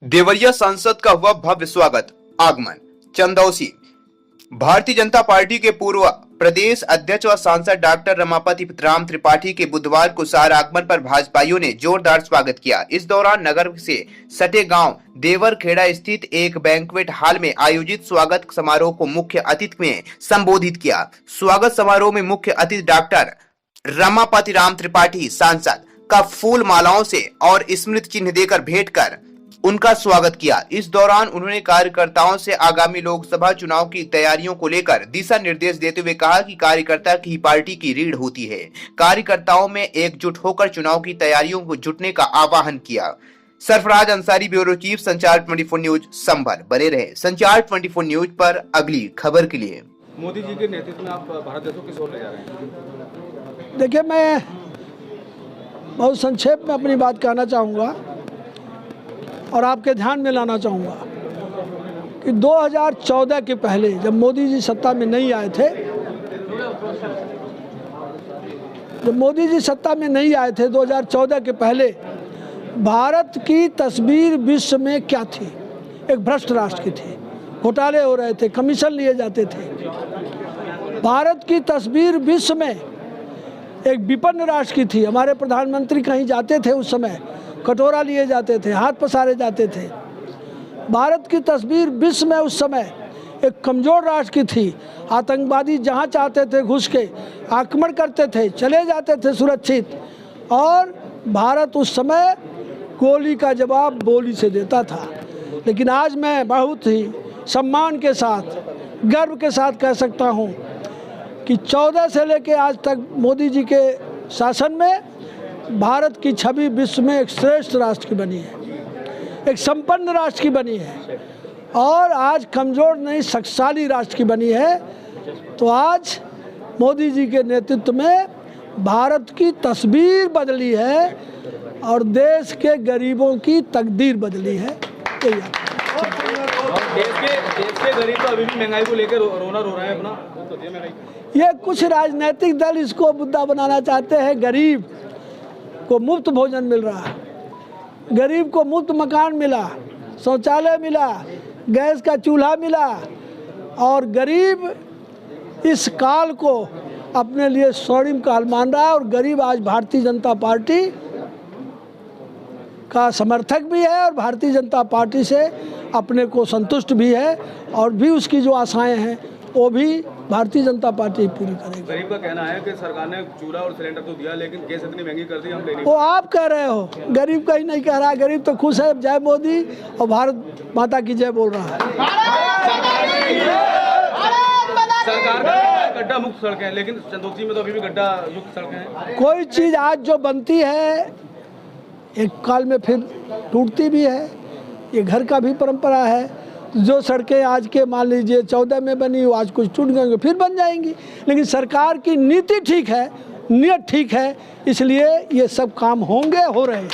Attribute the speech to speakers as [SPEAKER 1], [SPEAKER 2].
[SPEAKER 1] देवरिया सांसद का हुआ भव्य स्वागत। आगमन चंदौसी। भारतीय जनता पार्टी के पूर्व प्रदेश अध्यक्ष व सांसद डॉक्टर रमापति राम त्रिपाठी के बुधवार को सार आगमन पर भाजपाइयों ने जोरदार स्वागत किया। इस दौरान नगर से सटे गांव देवरखेड़ा स्थित एक बैंक्वेट हॉल में आयोजित स्वागत समारोह को मुख्य अतिथि में संबोधित किया। स्वागत समारोह में मुख्य अतिथि डॉक्टर रमापति राम त्रिपाठी सांसद का फूल मालाओं से और स्मृति चिन्ह देकर भेंट कर उनका स्वागत किया। इस दौरान उन्होंने कार्यकर्ताओं से आगामी लोकसभा चुनाव की तैयारियों को लेकर दिशा निर्देश देते हुए कहा कि कार्यकर्ता की ही पार्टी की रीढ़ होती है। कार्यकर्ताओं में एकजुट होकर चुनाव की तैयारियों को जुटने का आह्वान किया। सरफराज अंसारी, ब्यूरो चीफ, संचार 24 न्यूज, संभल। बने रहे संचार 24 न्यूज पर अगली खबर के लिए।
[SPEAKER 2] मोदी जी के नेतृत्व में आप भारत देश को किस ओर ले जा रहे हैं?
[SPEAKER 3] देखिए, मैं बहुत संक्षेप में अपनी बात कहना चाहूँगा और आपके ध्यान में लाना चाहूँगा कि 2014 के पहले जब मोदी जी सत्ता में नहीं आए थे, 2014 के पहले भारत की तस्वीर विश्व में क्या थी? एक भ्रष्ट राष्ट्र की थी। घोटाले हो रहे थे, कमीशन लिए जाते थे। भारत की तस्वीर विश्व में एक विपन्न राष्ट्र की थी। हमारे प्रधानमंत्री कहीं जाते थे उस समय कटोरा लिए जाते थे, हाथ पसारे जाते थे। भारत की तस्वीर विश्व में उस समय एक कमज़ोर राष्ट्र की थी। आतंकवादी जहाँ चाहते थे घुस के आक्रमण करते थे, चले जाते थे सुरक्षित, और भारत उस समय गोली का जवाब बोली से देता था। लेकिन आज मैं बहुत ही सम्मान के साथ, गर्व के साथ कह सकता हूँ कि 14 से लेकर आज तक मोदी जी के शासन में भारत की छवि विश्व में एक श्रेष्ठ राष्ट्र की बनी है, एक संपन्न राष्ट्र की बनी है, और आज कमज़ोर नहीं शक्तिशाली राष्ट्र की बनी है। तो आज मोदी जी के नेतृत्व में भारत की तस्वीर बदली है और देश के गरीबों की तकदीर बदली है।
[SPEAKER 2] देश के गरीब तो अभी भी महंगाई को लेकर रोना रो रहे हैं अपना।
[SPEAKER 3] ये कुछ राजनीतिक दल इसको मुद्दा बनाना चाहते हैं। गरीब को मुफ्त भोजन मिल रहा है, गरीब को मुफ्त मकान मिला, शौचालय मिला, गैस का चूल्हा मिला, और गरीब इस काल को अपने लिए स्वर्णिम काल मान रहा है। और गरीब आज भारतीय जनता पार्टी का समर्थक भी है और भारतीय जनता पार्टी से अपने को संतुष्ट भी है, और भी उसकी जो आशाएं हैं वो भी भारतीय जनता पार्टी पूरी करेगी।
[SPEAKER 2] गरीब का कहना है कि सरकार ने चूल्हा और सिलेंडर तो दिया, लेकिन गैस इतनी महंगी कर दी, हम ले नहीं।
[SPEAKER 3] वो आप कह रहे हो, गरीब का ही नहीं कह रहा। गरीब तो खुश है, जय मोदी और भारत माता की जय बोल रहा है।
[SPEAKER 2] सरकार का गड्ढा मुक्त सड़कें हैं, लेकिन चंदौसी में तो अभी भी गड्ढा युक्त सड़कें हैं।
[SPEAKER 3] कोई चीज़ आज जो बनती है एक काल में फिर टूटती भी है। ये घर का भी परंपरा है। जो सड़कें आज के मान लीजिए 14 में बनी, वो आज कुछ टूट गएंगे फिर बन जाएंगी। लेकिन सरकार की नीति ठीक है, नियत ठीक है, इसलिए ये सब काम होंगे, हो रहे हैं।